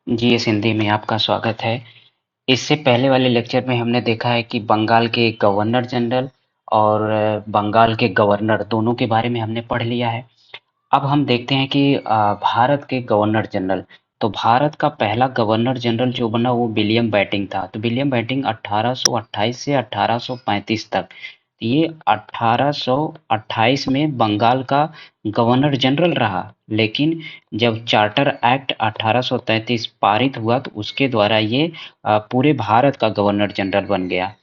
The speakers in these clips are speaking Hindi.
जी, इस हिंदी में आपका स्वागत है। इससे पहले वाले लेक्चर में हमने देखा है कि बंगाल के गवर्नर जनरल और बंगाल के गवर्नर दोनों के बारे में हमने पढ़ लिया है। अब हम देखते हैं कि भारत के गवर्नर जनरल। तो भारत का पहला गवर्नर जनरल जो बना वो विलियम बेंटिंक था। तो विलियम बेंटिंक 1828 से 1835 तक, ये 1828 में बंगाल का गवर्नर जनरल रहा। लेकिन जब चार्टर एक्ट 1833 पारित हुआ तो उसके द्वारा ये पूरे भारत का गवर्नर जनरल बन गया।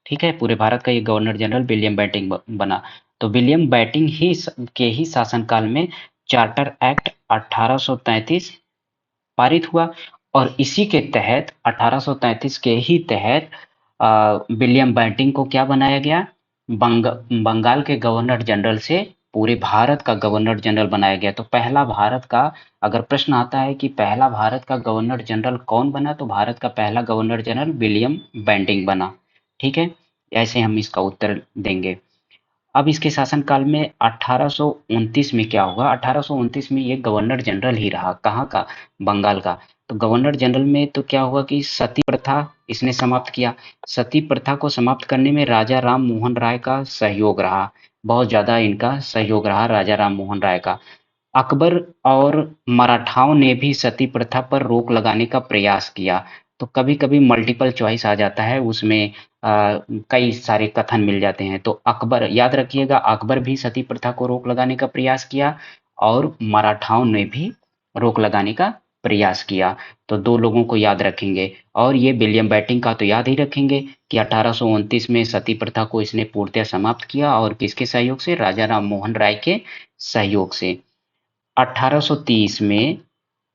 ठीक है, पूरे भारत का ये गवर्नर जनरल विलियम बेंटिंक बना। तो विलियम बेंटिंक के ही शासनकाल में चार्टर एक्ट 1833 पारित हुआ और इसी के तहत 1833 के ही तहत विलियम बेंटिंक को क्या बनाया गया, बंग, बंगाल के गवर्नर जनरल से पूरे भारत का गवर्नर जनरल बनाया गया। तो पहला भारत का, अगर प्रश्न आता है कि पहला भारत का गवर्नर जनरल कौन बना, तो भारत का पहला गवर्नर जनरल विलियम बेंटिंक बना। ठीक है, ऐसे हम इसका उत्तर देंगे। अब इसके शासनकाल में 1829 में क्या हुआ, 1829 में ये गवर्नर जनरल ही रहा। कहाँ का, बंगाल का। तो गवर्नर जनरल में तो क्या हुआ कि सती प्रथा इसने समाप्त किया। सती प्रथा को समाप्त करने में राजा राम मोहन राय का सहयोग रहा, बहुत ज्यादा इनका सहयोग रहा राजा राम मोहन राय का। अकबर और मराठाओं ने भी सती प्रथा पर रोक लगाने का प्रयास किया। तो कभी कभी मल्टीपल चॉइस आ जाता है, उसमें कई सारे कथन मिल जाते हैं। तो अकबर, याद रखिएगा, अकबर भी सती प्रथा को रोक लगाने का प्रयास किया और मराठाओं ने भी रोक लगाने का प्रयास किया। तो दो लोगों को याद रखेंगे। और ये विलियम बेंटिंक का तो याद ही रखेंगे कि 1829 में सती प्रथा को इसने पूर्णतः समाप्त किया, और किसके सहयोग से, राजा राम मोहन राय के सहयोग से। 1830 में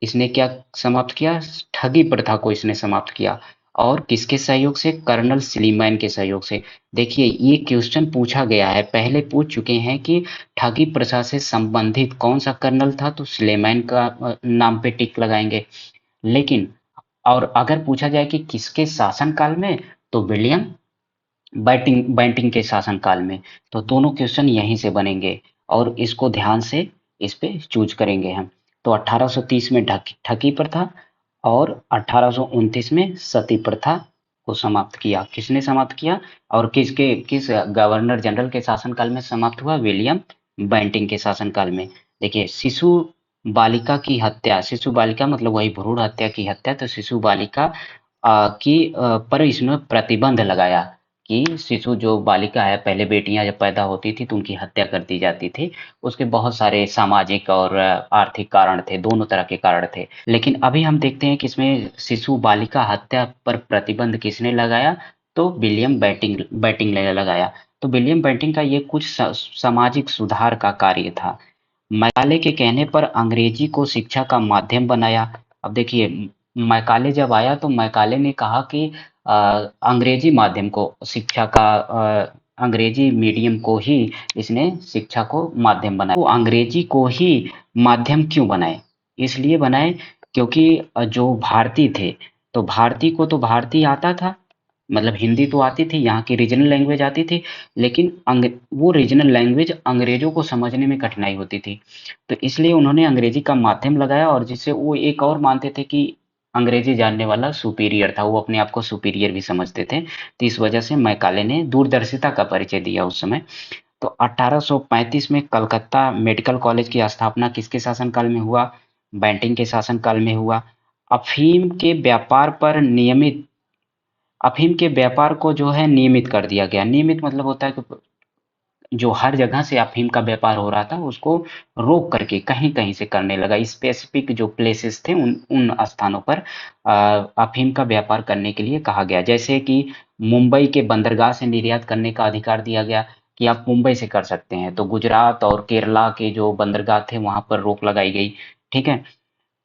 इसने क्या समाप्त किया, ठगी प्रथा को इसने समाप्त किया। और किसके सहयोग से, कर्नल स्लीमैन के सहयोग से। देखिए, ये क्वेश्चन पूछा गया है, पहले पूछ चुके हैं कि ठगी प्रथा से संबंधित कौन सा कर्नल था, तो स्लीमैन का नाम पे टिक लगाएंगे। लेकिन और अगर पूछा जाए कि किसके शासनकाल में, तो विलियम बेंटिंक के शासनकाल में। तो दोनों क्वेश्चन यहीं से बनेंगे और इसको ध्यान से इस पे चूज करेंगे हम। तो 1830 में ठगी प्रथा और 1829 में सती प्रथा को समाप्त किया। किसने समाप्त किया और किस गवर्नर जनरल के शासनकाल में समाप्त हुआ, विलियम बेंटिंक के शासनकाल में। देखिए, शिशु बालिका की हत्या, शिशु बालिका मतलब वही भ्रूण हत्या की हत्या, तो शिशु बालिका पर इसने प्रतिबंध लगाया कि शिशु जो बालिका है, पहले बेटियां जब पैदा होती थी तो उनकी हत्या कर दी जाती थी। उसके बहुत सारे सामाजिक और आर्थिक कारण थे, दोनों तरह के कारण थे। लेकिन अभी हम देखते हैं कि इसमें शिशु बालिका हत्या पर प्रतिबंध किसने लगाया, तो विलियम बेंटिंक ने लगाया। तो विलियम बेंटिंक का ये कुछ सामाजिक सुधार का कार्य था। मैकाले के कहने पर अंग्रेजी को शिक्षा का माध्यम बनाया। अब देखिए, मैकाले जब आया तो मैकाले ने कहा कि अ, अंग्रेजी माध्यम को शिक्षा का, अंग्रेजी मीडियम को ही इसने शिक्षा को माध्यम बनाया। वो अंग्रेजी को ही माध्यम क्यों बनाए, इसलिए बनाए क्योंकि जो भारतीय थे, तो भारतीय को तो भारतीय आता था, मतलब हिंदी तो आती थी, यहाँ की रीजनल लैंग्वेज आती थी। लेकिन वो रीजनल लैंग्वेज अंग्रेजों को समझने में कठिनाई होती थी। तो इसलिए उन्होंने अंग्रेजी का माध्यम लगाया, और जिससे वो एक और मानते थे कि अंग्रेजी जानने वाला सुपीरियर था, वो अपने आप को सुपीरियर भी समझते थे। तो इस वजह से मैकाले ने दूरदर्शिता का परिचय दिया उस समय। तो 1835 में कलकत्ता मेडिकल कॉलेज की स्थापना किसके शासनकाल में हुआ, बेंटिंक के शासनकाल में हुआ। अफीम के व्यापार पर नियमित, अफीम के व्यापार को जो है नियमित कर दिया गया। नियमित मतलब होता है कि जो हर जगह से अफीम का व्यापार हो रहा था उसको रोक करके कहीं कहीं से करने लगा। स्पेसिफिक जो प्लेसेस थे उन उन स्थानों पर अफीम का व्यापार करने के लिए कहा गया। जैसे कि मुंबई के बंदरगाह से निर्यात करने का अधिकार दिया गया कि आप मुंबई से कर सकते हैं। तो गुजरात और केरला के जो बंदरगाह थे वहां पर रोक लगाई गई। ठीक है,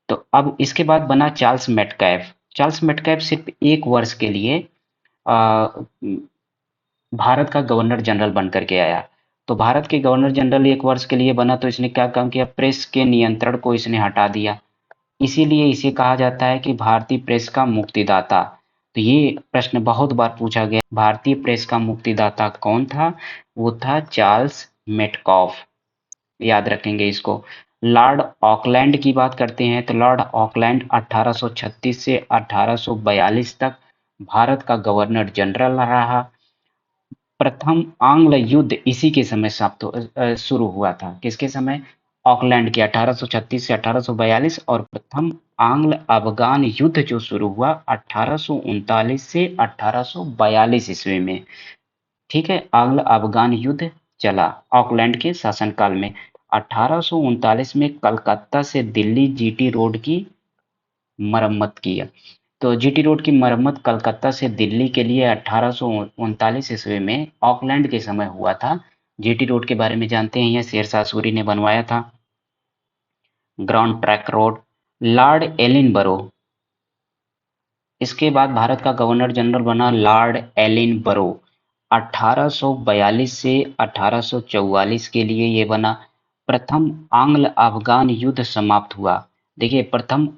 तो अब इसके बाद बना चार्ल्स मेटकैफ। चार्ल्स मेटकैफ सिर्फ एक वर्ष के लिए आ, भारत का गवर्नर जनरल बन करके आया। तो भारत के गवर्नर जनरल एक वर्ष के लिए बना, तो इसने क्या काम किया, प्रेस के नियंत्रण को इसने हटा दिया। इसीलिए इसे कहा जाता है कि भारतीय प्रेस का मुक्तिदाता। तो ये प्रश्न बहुत बार पूछा गया, भारतीय प्रेस का मुक्तिदाता कौन था, वो था चार्ल्स मेटकॉफ। याद रखेंगे इसको। लॉर्ड ऑकलैंड की बात करते हैं तो लॉर्ड ऑकलैंड 1836 से 1842 तक भारत का गवर्नर जनरल रहा। प्रथम आंग्ल युद्ध इसी के समय शुरू हुआ था। किसके समय? ऑकलैंड के 1836 से 1842। और प्रथम आंग्ल अफगान युद्ध जो शुरू हुआ 1839 से 1842 ईस्वी में। ठीक है, आंग्ल अफगान युद्ध चला ऑकलैंड के शासनकाल में। 1839 में कलकत्ता से दिल्ली जीटी रोड की मरम्मत किया। तो जीटी रोड की मरम्मत कलकत्ता से दिल्ली के लिए 1839 ईस्वी में ऑकलैंड के समय हुआ था। जीटी रोड के बारे में जानते हैं, यह शेरशाह सूरी ने बनवाया था। Ground track road. लॉर्ड एलिनबरो, इसके बाद भारत का गवर्नर जनरल बना लॉर्ड एलिनबरो। 1842 से 1844 के लिए ये बना। प्रथम आंग्ल अफगान युद्ध समाप्त हुआ। देखिए, प्रथम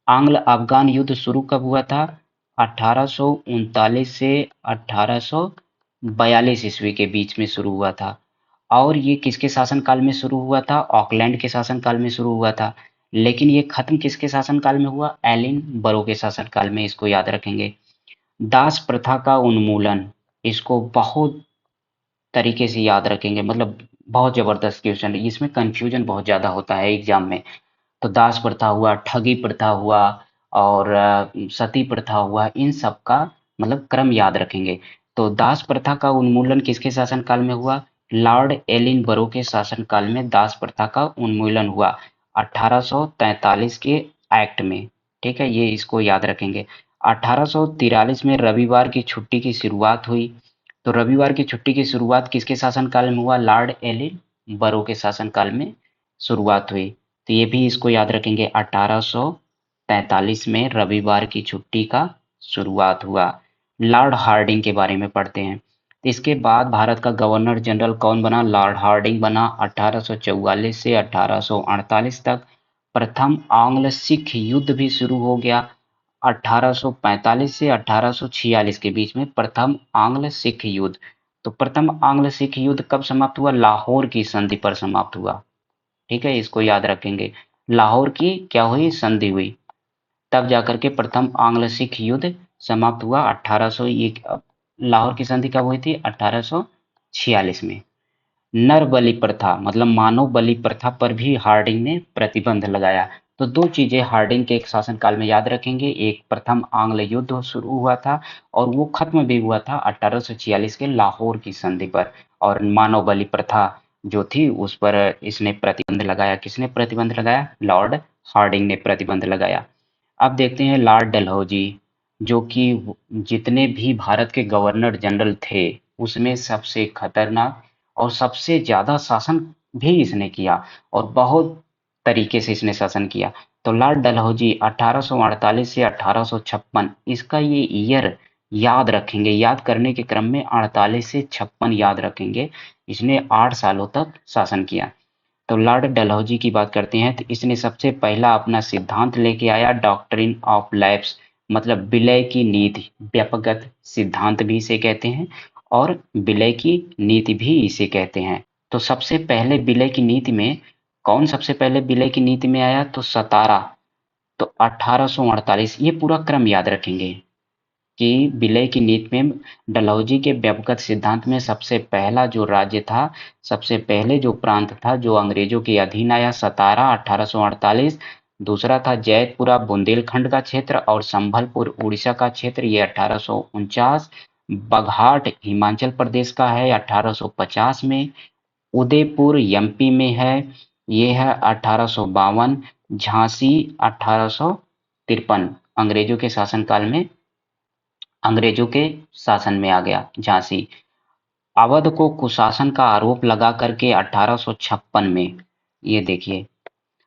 आंग्ल अफगान युद्ध शुरू कब हुआ था? 1839 से 1842 ईस्वी के बीच में शुरू हुआ था। और ये किसके शासनकाल में शुरू हुआ था? ऑकलैंड के शासनकाल में शुरू हुआ था। लेकिन ये खत्म किसके शासनकाल में हुआ? एलिन बरो के शासनकाल में। इसको याद रखेंगे। दास प्रथा का उन्मूलन, इसको बहुत तरीके से याद रखेंगे, मतलब बहुत जबरदस्त क्वेश्चन है, इसमें कंफ्यूजन बहुत ज्यादा होता है एग्जाम में। तो दास प्रथा हुआ, ठगी प्रथा हुआ, और सती प्रथा हुआ, इन सब का मतलब क्रम याद रखेंगे। तो दास प्रथा का उन्मूलन किसके शासनकाल में हुआ? लॉर्ड एलिनबरो के शासनकाल में दास प्रथा का उन्मूलन हुआ 1843 के एक्ट में। ठीक है, ये इसको याद रखेंगे। 1843 में रविवार की छुट्टी की शुरुआत हुई। तो रविवार की छुट्टी की शुरुआत किसके शासनकाल में हुआ? लॉर्ड एलिनबरो के शासनकाल में शुरुआत हुई। तो ये भी इसको याद रखेंगे। 1843 में रविवार की छुट्टी का शुरुआत हुआ। लॉर्ड हार्डिंग के बारे में पढ़ते हैं। इसके बाद भारत का गवर्नर जनरल कौन बना? लॉर्ड हार्डिंग बना 1844 से 1848 तक। प्रथम आंग्ल सिख युद्ध भी शुरू हो गया 1845 से 1846 के बीच में, प्रथम आंग्ल सिख युद्ध। तो प्रथम आंग्ल सिख युद्ध कब समाप्त हुआ? लाहौर की संधि पर समाप्त हुआ। ठीक है, इसको याद रखेंगे। लाहौर की क्या हुई? संधि हुई, तब जाकर के प्रथम आंग्ल सिख युद्ध समाप्त हुआ 1801। लाहौर की संधि कब हुई थी? 1846 में। नर बलि प्रथा मतलब मानव बलि प्रथा पर भी हार्डिंग ने प्रतिबंध लगाया। तो दो चीजें हार्डिंग के एक शासनकाल में याद रखेंगे। एक, प्रथम आंग्ल युद्ध शुरू हुआ था और वो खत्म भी हुआ था 1846 के लाहौर की संधि पर। और मानव बलि प्रथा जो थी उस पर इसने प्रतिबंध लगाया। किसने प्रतिबंध लगाया? लॉर्ड हार्डिंग ने प्रतिबंध लगाया। अब देखते हैं लॉर्ड डलहौजी, जो कि जितने भी भारत के गवर्नर जनरल थे उसमें सबसे खतरनाक और सबसे ज्यादा शासन भी इसने किया, और बहुत तरीके से इसने शासन किया। तो लॉर्ड डलहौजी 1848 से 1856, इसका ये ईयर याद रखेंगे। याद करने के क्रम में 48 से 56 याद रखेंगे। इसने 8 सालों तक शासन किया। तो लॉर्ड डलहौजी की बात करते हैं तो इसने सबसे पहला अपना सिद्धांत लेके आया, डॉक्ट्रिन ऑफ लैप्स, मतलब विलय की नीति। व्यापकगत सिद्धांत भी इसे कहते हैं और विलय की नीति भी इसे कहते हैं। तो सबसे पहले विलय की नीति में कौन सबसे पहले विलय की नीति में आया? तो सतारा। तो 1848, ये पूरा क्रम याद रखेंगे कि विलय की नीति में डलहौजी के व्यापक सिद्धांत में सबसे पहला जो राज्य था, सबसे पहले जो प्रांत था जो अंग्रेजों के अधीन आया, सतारा 1848। दूसरा था जैतपुरा बुंदेलखंड का क्षेत्र और संभलपुर उड़ीसा का क्षेत्र, ये 1849। बघाट हिमाचल प्रदेश का है 1850 में। उदयपुर एमपी में है, ये है 1852। झांसी 1853, अंग्रेजों के शासनकाल में, अंग्रेजों के शासन में आ गया झांसी। अवध को कुशासन का आरोप लगा करके 1856 में, ये देखिए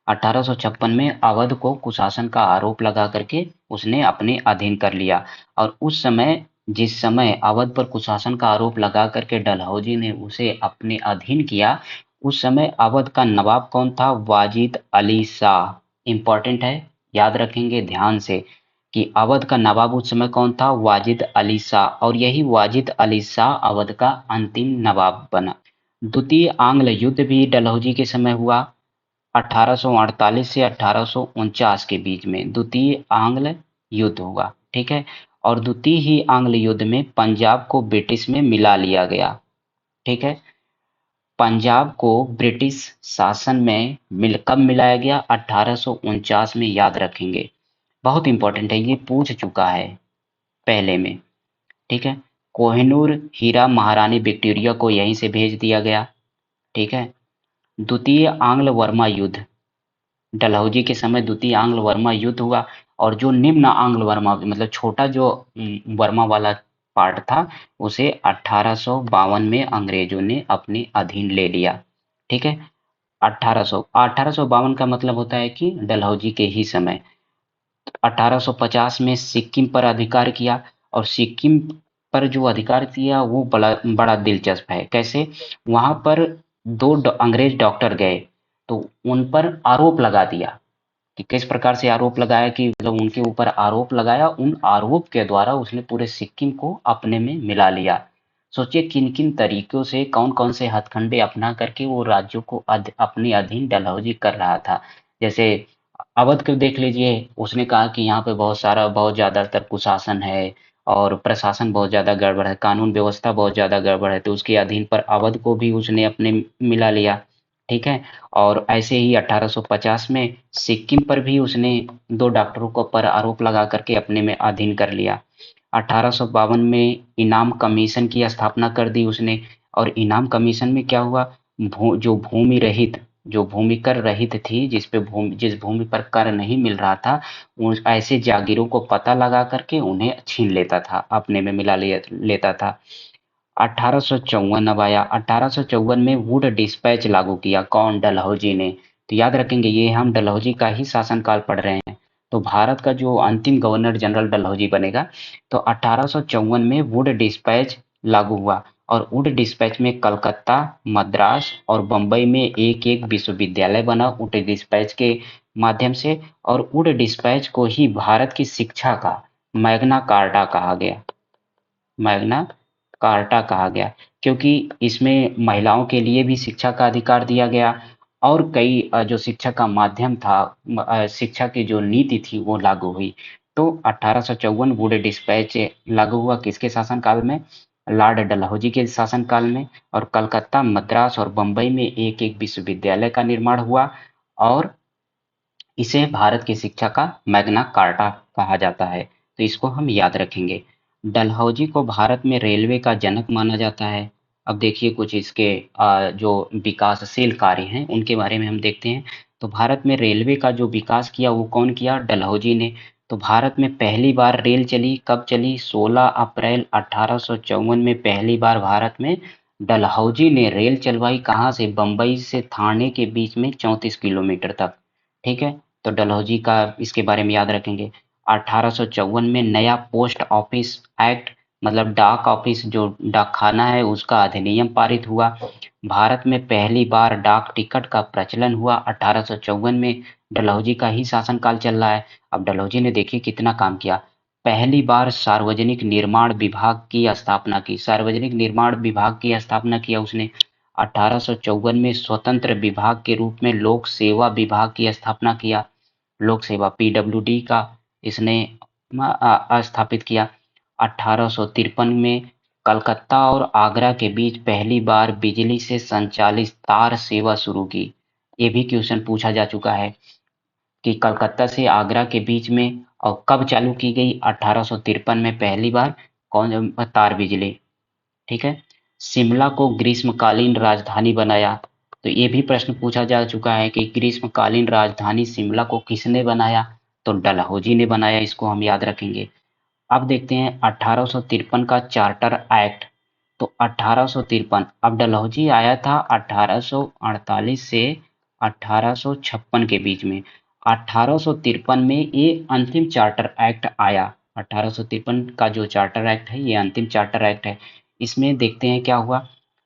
1856 में अवध को कुशासन का आरोप लगा करके उसने अपने अधीन कर लिया। और उस समय, जिस समय अवध पर कुशासन का आरोप लगा करके डलहौजी ने उसे अपने अधीन किया, उस समय अवध का नवाब कौन था? वाजिद अली शाह। इंपॉर्टेंट है, याद रखेंगे ध्यान से कि अवध का नवाब उस समय कौन था? वाजिद अली शाह। और यही वाजिद अली शाह अवध का अंतिम नवाब बना। द्वितीय आंग्ल युद्ध भी डलहौजी के समय हुआ 1848 से 1849 के बीच में द्वितीय आंग्ल युद्ध हुआ, ठीक है। और द्वितीय ही आंग्ल युद्ध में पंजाब को ब्रिटिश में मिला लिया गया, ठीक है। पंजाब को ब्रिटिश शासन में कब मिलाया गया? 1849 में, याद रखेंगे। बहुत इंपॉर्टेंट है, ये पूछ चुका है पहले में, ठीक है। कोहिनूर हीरा महारानी विक्टोरिया को यहीं से भेज दिया गया, ठीक है। द्वितीय आंग्ल वर्मा युद्ध, डलहौजी के समय द्वितीय आंग्ल वर्मा युद्ध हुआ, और जो निम्न आंग्ल वर्मा मतलब छोटा जो वर्मा वाला पार्ट था, उसे 1852 में अंग्रेजों ने अपने अधीन ले लिया, ठीक है। 1852 का मतलब होता है कि डलहौजी के ही समय। 1850 में सिक्किम पर अधिकार किया, और सिक्किम पर जो अधिकार किया वो बड़ा बड़ा दिलचस्प है। कैसे? वहां पर दो अंग्रेज डॉक्टर गए, तो उन पर आरोप लगा दिया कि किस प्रकार से आरोप लगाया, कि मतलब उनके ऊपर आरोप लगाया, उन आरोप के द्वारा उसने पूरे सिक्किम को अपने में मिला लिया। सोचिए किन किन तरीकों से, कौन कौन से हथकंडे अपना करके वो राज्यों को अपने अधीन डलहौजी कर रहा था। जैसे अवध को देख लीजिए, उसने कहा कि यहाँ पे बहुत ज्यादातर कुशासन है, और प्रशासन बहुत ज्यादा गड़बड़ है, कानून व्यवस्था बहुत ज्यादा गड़बड़ है, तो उसके अधीन पर अवध को भी उसने अपने मिला लिया, ठीक है। और ऐसे ही 1850 में सिक्किम पर भी उसने दो डॉक्टरों को पर आरोप लगा करके अपने में अधीन कर लिया। 1852 में इनाम कमीशन की स्थापना कर दी उसने, और इनाम कमीशन में क्या हुआ, जो भूमि रहित, जो भूमि कर रहित थी, जिस भूमि पर कर नहीं मिल रहा था, उन ऐसे जागीरों को पता लगा करके उन्हें छीन लेता था, अपने में लेता था। 1854 अब आया, 1854 में वुड डिस्पैच लागू किया, कौन? डलहौजी ने। तो याद रखेंगे, ये हम डलहौजी का ही शासनकाल पढ़ रहे हैं। तो भारत का जो अंतिम गवर्नर जनरल डलहौजी बनेगा। तो 1854 में वुड डिस्पैच लागू हुआ, और वुड डिस्पैच में कलकत्ता, मद्रास और बम्बई में एक एक विश्वविद्यालय बना वुड डिस्पैच के माध्यम से। और वुड डिस्पैच को ही भारत की शिक्षा का मैग्ना कार्टा कहा गया, मैग्ना कार्टा कहा गया, क्योंकि इसमें महिलाओं के लिए भी शिक्षा का अधिकार दिया गया, और कई जो शिक्षा का माध्यम था, शिक्षा की जो नीति थी वो लागू हुई। तो 1854 वुड डिस्पैच लागू हुआ किसके शासनकाल में? लॉर्ड डलहौजी के शासनकाल में। और कलकत्ता, मद्रास और बम्बई में एक एक विश्वविद्यालय का निर्माण हुआ, और इसे भारत की शिक्षा का मैग्ना कार्टा कहा जाता है। तो इसको हम याद रखेंगे। डलहौजी को भारत में रेलवे का जनक माना जाता है। अब देखिए कुछ इसके जो विकासशील कार्य हैं उनके बारे में हम देखते हैं। तो भारत में रेलवे का जो विकास किया वो कौन किया? डलहौजी ने। तो भारत में पहली बार रेल चली, कब चली? 16 अप्रैल 1854 में पहली बार भारत में डलहौजी ने रेल चलवाई। कहाँ से? बम्बई से ठाणे के बीच में 34 किलोमीटर तक, ठीक है। तो डलहौजी का इसके बारे में याद रखेंगे। 1854 में नया पोस्ट ऑफिस एक्ट, मतलब डाक ऑफिस जो डाकखाना है उसका अधिनियम पारित हुआ। भारत में पहली बार डाक टिकट का प्रचलन हुआ 1854 में। डलहौजी का ही शासनकाल चल रहा है। अब डलहौजी ने देखिए कितना काम किया। पहली बार सार्वजनिक निर्माण विभाग की स्थापना की, सार्वजनिक निर्माण विभाग की स्थापना किया उसने। 1854 में स्वतंत्र विभाग के रूप में लोक सेवा विभाग की स्थापना किया, लोक सेवा पीडब्ल्यूडी का इसने स्थापित किया। 1853 में कलकत्ता और आगरा के बीच पहली बार बिजली से संचालित तार सेवा शुरू की। ये भी क्वेश्चन पूछा जा चुका है कि कलकत्ता से आगरा के बीच में और कब चालू की गई? 1853 में पहली बार कौन तार बिजली, ठीक है। शिमला को ग्रीष्मकालीन राजधानी बनाया। तो ये भी प्रश्न पूछा जा चुका है कि ग्रीष्मकालीन राजधानी शिमला को किसने बनाया? तो डलहौजी ने बनाया, इसको हम याद रखेंगे। अब देखते हैं 1853 का चार्टर एक्ट। तो 1853, अब डलहौजी आया था 1848 से 1856 के बीच में। 1853 में ये अंतिम चार्टर एक्ट आया। 1853 का जो चार्टर एक्ट है ये अंतिम चार्टर एक्ट है। इसमें देखते हैं क्या हुआ।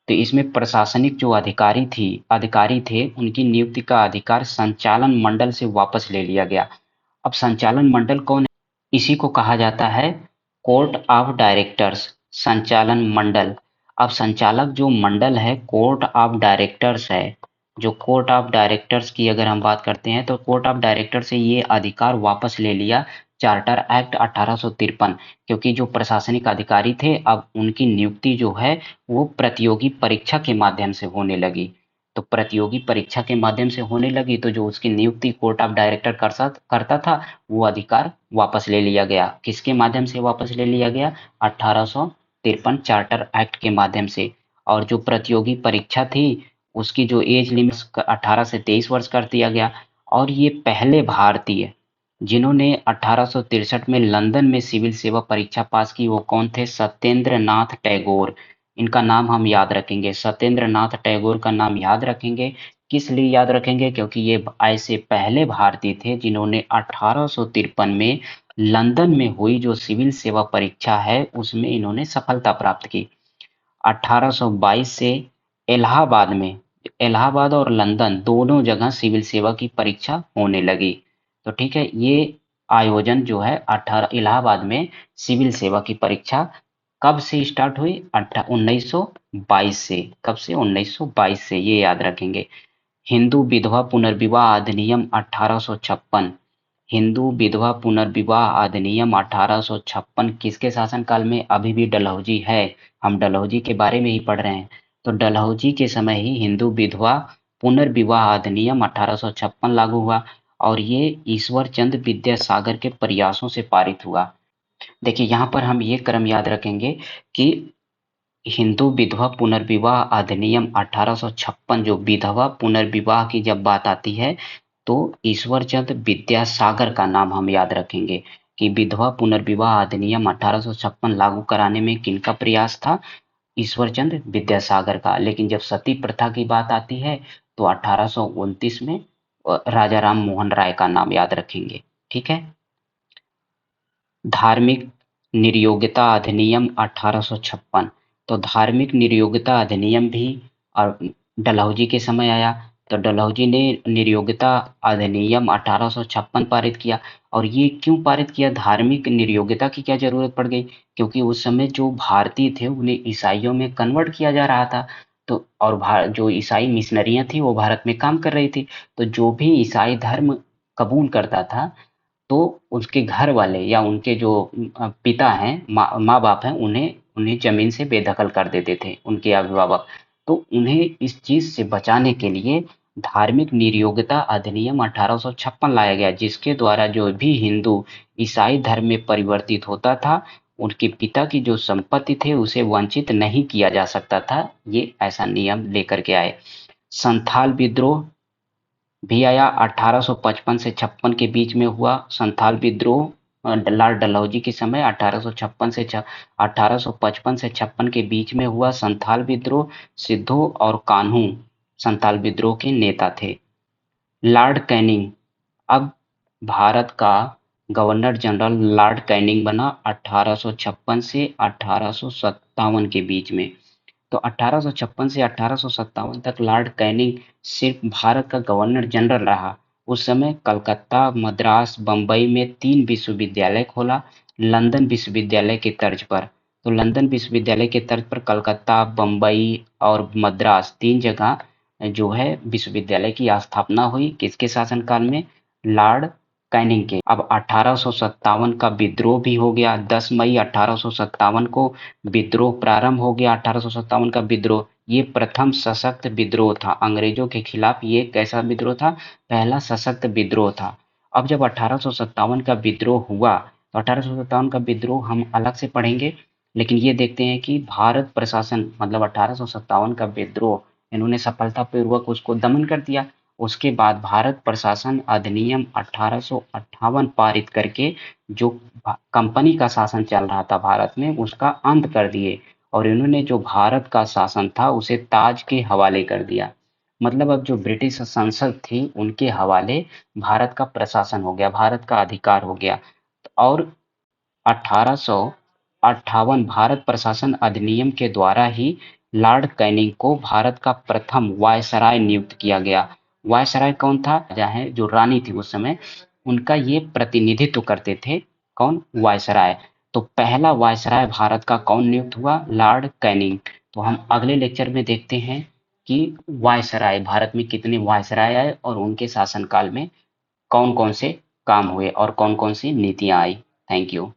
तो इसमें प्रशासनिक जो अधिकारी थे उनकी नियुक्ति का अधिकार संचालन मंडल से वापस ले लिया गया। अब संचालन मंडल कौन है? इसी को कहा जाता है कोर्ट ऑफ डायरेक्टर्स, संचालन मंडल। अब संचालक जो मंडल है कोर्ट ऑफ डायरेक्टर्स है, जो कोर्ट ऑफ डायरेक्टर्स की अगर हम बात करते हैं तो कोर्ट ऑफ डायरेक्टर से ये अधिकार वापस ले लिया चार्टर एक्ट 1853, क्योंकि जो प्रशासनिक अधिकारी थे अब उनकी नियुक्ति जो है वो प्रतियोगी परीक्षा के माध्यम से होने लगी। तो प्रतियोगी परीक्षा के माध्यम से होने लगी तो जो उसकी नियुक्ति कोर्ट ऑफ डायरेक्टर करता था वो अधिकार वापस ले लिया गया। किसके माध्यम से वापस ले लिया गया? 1853 चार्टर एक्ट के माध्यम से। और जो प्रतियोगी परीक्षा थी उसकी जो एज लिमिट 18 से 23 वर्ष कर दिया गया। और ये पहले भारतीय जिन्होंने 1863 में लंदन में सिविल सेवा परीक्षा पास की वो कौन थे? सत्येंद्र नाथ टैगोर। इनका नाम हम याद रखेंगे, सत्येंद्र नाथ टैगोर का नाम याद रखेंगे। किस लिए याद रखेंगे? क्योंकि ये ऐसे पहले भारतीय थे जिन्होंने 1853 में लंदन में हुई जो सिविल सेवा परीक्षा है उसमें इन्होंने सफलता प्राप्त की। 1822 से इलाहाबाद में, इलाहाबाद और लंदन दोनों जगह सिविल सेवा की परीक्षा होने लगी। तो ठीक है, ये आयोजन जो है 18 इलाहाबाद में सिविल सेवा की परीक्षा कब से स्टार्ट हुई? 1922 से। कब से? 1922 से, ये याद रखेंगे। हिंदू विधवा पुनर्विवाह अधिनियम 1856, हिंदू विधवा पुनर्विवाह अधिनियम 1856 किसके शासनकाल में? अभी भी डलहौजी है, हम डलहौजी के बारे में ही पढ़ रहे हैं। तो डलहौजी के समय ही हिंदू विधवा पुनर्विवाह अधिनियम 1856 लागू हुआ और ये ईश्वर चंद्र विद्यासागर के प्रयासों से पारित हुआ। देखिए यहाँ पर हम ये क्रम याद रखेंगे कि हिंदू विधवा पुनर्विवाह अधिनियम 1856, जो विधवा पुनर्विवाह की जब बात आती है तो ईश्वर चंद्र विद्यासागर का नाम हम याद रखेंगे कि विधवा पुनर्विवाह अधिनियम 1856 लागू कराने में किनका प्रयास था? ईश्वर चंद्र विद्यासागर का। लेकिन जब सती प्रथा की बात आती है तो 1829 में राजा राम मोहन राय का नाम याद रखेंगे। ठीक है। धार्मिक निर्योग्यता अधिनियम 1856, तो धार्मिक निर्योग्यता अधिनियम भी डलहौजी के समय आया। तो डलहौजी ने निर्योग्यता अधिनियम 1856 पारित किया। और ये क्यों पारित किया? धार्मिक निर्योग्यता की क्या जरूरत पड़ गई? क्योंकि उस समय जो भारतीय थे उन्हें ईसाइयों में कन्वर्ट किया जा रहा था। तो और जो ईसाई मिशनरियां थी वो भारत में काम कर रही थी। तो जो भी ईसाई धर्म कबूल करता था तो उसके घर वाले या उनके जो पिता हैं, माँ बाप हैं, उन्हें उन्हें जमीन से बेदखल कर देते थे उनके अभिभावक। तो उन्हें इस चीज से बचाने के लिए धार्मिक निर्योग्यता अधिनियम 1856 लाया गया, जिसके द्वारा जो भी हिंदू ईसाई धर्म में परिवर्तित होता था उनके पिता की जो संपत्ति थे उसे वंचित नहीं किया जा सकता था। ये ऐसा नियम लेकर के आए। संथाल विद्रोह भी आया 1855 से 56 के बीच में हुआ। संथाल विद्रोह लॉर्ड डलहौजी के समय 1855 से 56 के बीच में हुआ संथाल विद्रोह। सिद्धू और कान्हू संथाल विद्रोह के नेता थे। लॉर्ड कैनिंग, अब भारत का गवर्नर जनरल लॉर्ड कैनिंग बना 1856 से 1857 के बीच में। तो 1856 से 1857 तक लॉर्ड कैनिंग सिर्फ भारत का गवर्नर जनरल रहा। उस समय कलकत्ता, मद्रास, बम्बई में 3 विश्वविद्यालय खोला लंदन विश्वविद्यालय के तर्ज पर। तो लंदन विश्वविद्यालय के तर्ज पर कलकत्ता, बम्बई और मद्रास 3 जगह जो है विश्वविद्यालय की स्थापना हुई। किसके शासनकाल में? लॉर्ड कैनिंग के। अब 1857 का विद्रोह भी हो गया। 10 मई 1857 को विद्रोह प्रारंभ हो गया। 1857 का विद्रोह ये प्रथम सशक्त विद्रोह था अंग्रेजों के खिलाफ। ये कैसा विद्रोह था? पहला सशक्त विद्रोह था। अब जब 1857 का विद्रोह हुआ तो 1857 का विद्रोह हम अलग से पढ़ेंगे, लेकिन ये देखते हैं कि भारत प्रशासन मतलब 1857 का विद्रोह इन्होंने सफलतापूर्वक उसको दमन कर दिया। उसके बाद भारत प्रशासन अधिनियम 1858 पारित करके जो कंपनी का शासन चल रहा था भारत में उसका अंत कर दिए और इन्होंने जो भारत का शासन था उसे ताज के हवाले कर दिया। मतलब अब जो ब्रिटिश संसद थी उनके हवाले भारत का प्रशासन हो गया, भारत का अधिकार हो गया। और 1858 भारत प्रशासन अधिनियम के द्वारा ही लॉर्ड कैनिंग को भारत का प्रथम वायसराय नियुक्त किया गया। वायसराय कौन था? राजा है जो रानी थी उस समय, उनका ये प्रतिनिधित्व करते थे। कौन? वायसराय। तो पहला वायसराय भारत का कौन नियुक्त हुआ? Lord Canning. तो हम अगले लेक्चर में देखते हैं कि वायसराय भारत में कितने वायसराय आए और उनके शासनकाल में कौन-कौन से काम हुए और कौन-कौन सी नीतियाँ आई। Thank you.